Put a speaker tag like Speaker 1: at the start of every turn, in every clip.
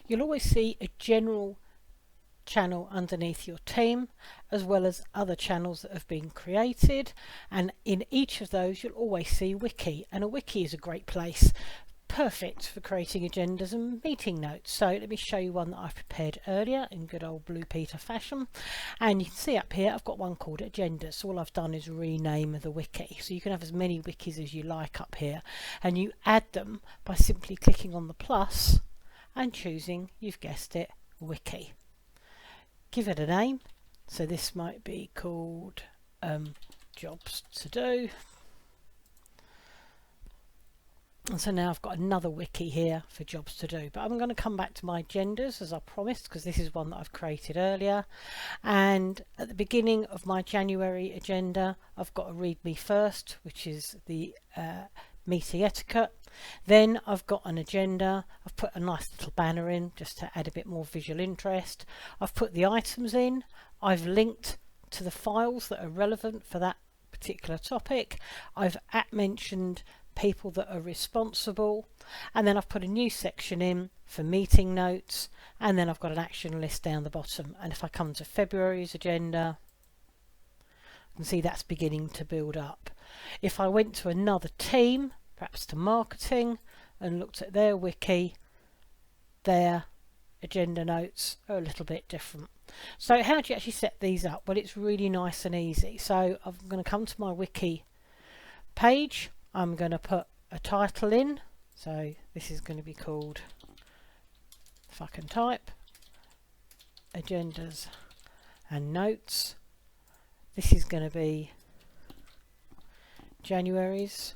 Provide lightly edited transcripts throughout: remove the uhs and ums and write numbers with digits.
Speaker 1: you'll always see a general channel underneath your team, as well as other channels that have been created, and in each of those you'll always see wiki, and a wiki is a great place, perfect for creating agendas and meeting notes. So let me show you one that I've prepared earlier in good old Blue Peter fashion, and you can see up here I've got one called agendas. So all I've done is rename the wiki, so you can have as many wikis as you like up here, and you add them by simply clicking on the plus and choosing, you've guessed it, wiki. Give it a name, so this might be called jobs to do. And so now I've got another wiki here for jobs to do, but I'm going to come back to my agendas as I promised, because this is one that I've created earlier. And at the beginning of my January agenda, I've got a read me first, which is the meeting etiquette. Then I've got an agenda. I've put a nice little banner in just to add a bit more visual interest. I've put the items in. I've linked to the files that are relevant for that particular topic. I've mentioned people that are responsible, and then I've put a new section in for meeting notes, and then I've got an action list down the bottom. And if I come to February's agenda, you can see that's beginning to build up. If I went to another team, perhaps to marketing, and looked at their wiki, their agenda notes are a little bit different. So how do you actually set these up? Well, it's really nice and easy. So I'm going to come to my wiki page. I'm going to put a title in, so this is going to be called, if I can type, agendas and notes. This is going to be January's.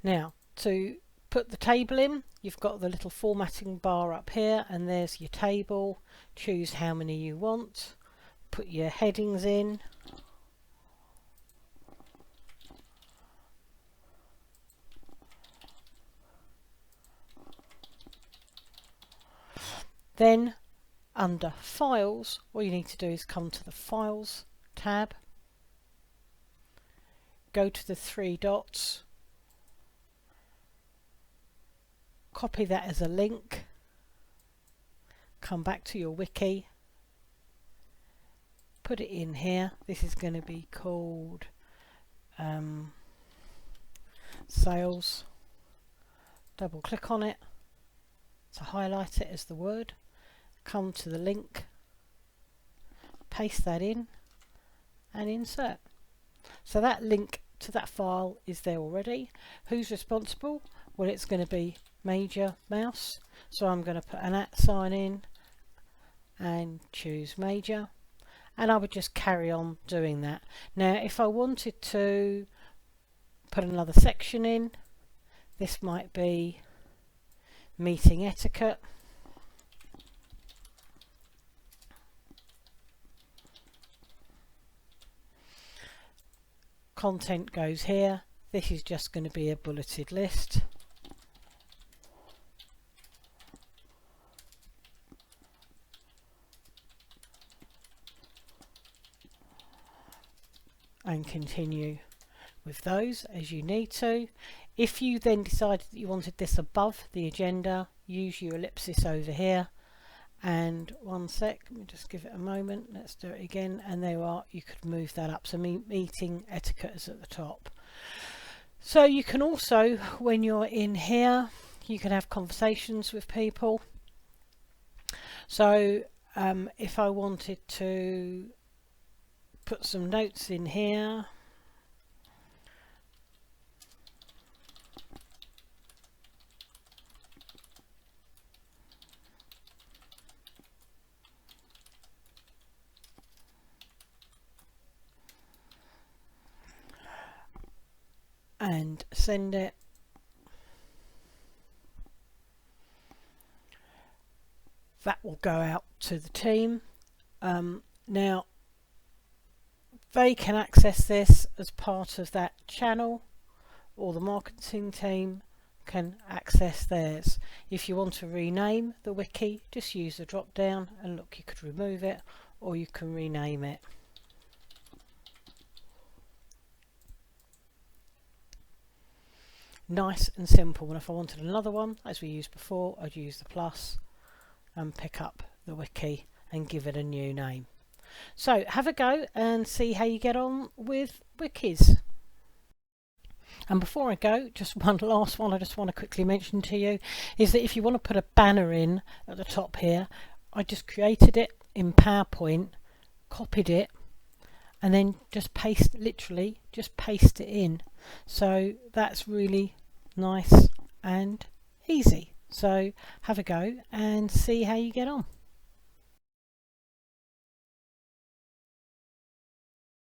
Speaker 1: Now, to put the table in, you've got the little formatting bar up here, and there's your table. Choose how many you want, put your headings in, then under files, all you need to do is come to the files tab, go to the three dots, copy that as a link, come back to your wiki, put it in here. This is going to be called sales. Double click on it to highlight it as the word, come to the link, paste that in and insert. So that link to that file is there already. Who's responsible? Well, it's going to be Major Mouse, so I'm going to put an @ sign in and choose Major, and I would just carry on doing that. Now if I wanted to put another section in, this might be meeting etiquette, content goes here. This is just going to be a bulleted list. And continue with those as you need to. If you then decided that you wanted this above the agenda, use your ellipsis over here. And one sec, let me just give it a moment. Let's do it again. And there you are. You could move that up. So meeting etiquette is at the top. So you can also, when you're in here, you can have conversations with people. So if I wanted to put some notes in here, and send it, that will go out to the team. Now they can access this as part of that channel, or the marketing team can access theirs. If you want to rename the wiki, just use the drop down and look, you could remove it or you can rename it. nice and simple. And if I wanted another one, as we used before, I'd use the plus and pick up the wiki and give it a new name. So have a go and see how you get on with Wikis. And before I go, just one last one I just want to quickly mention to you is that if you want to put a banner in at the top here, I just created it in PowerPoint, copied it, and then just literally just paste it in. So that's really nice and easy. So have a go and see how you get on.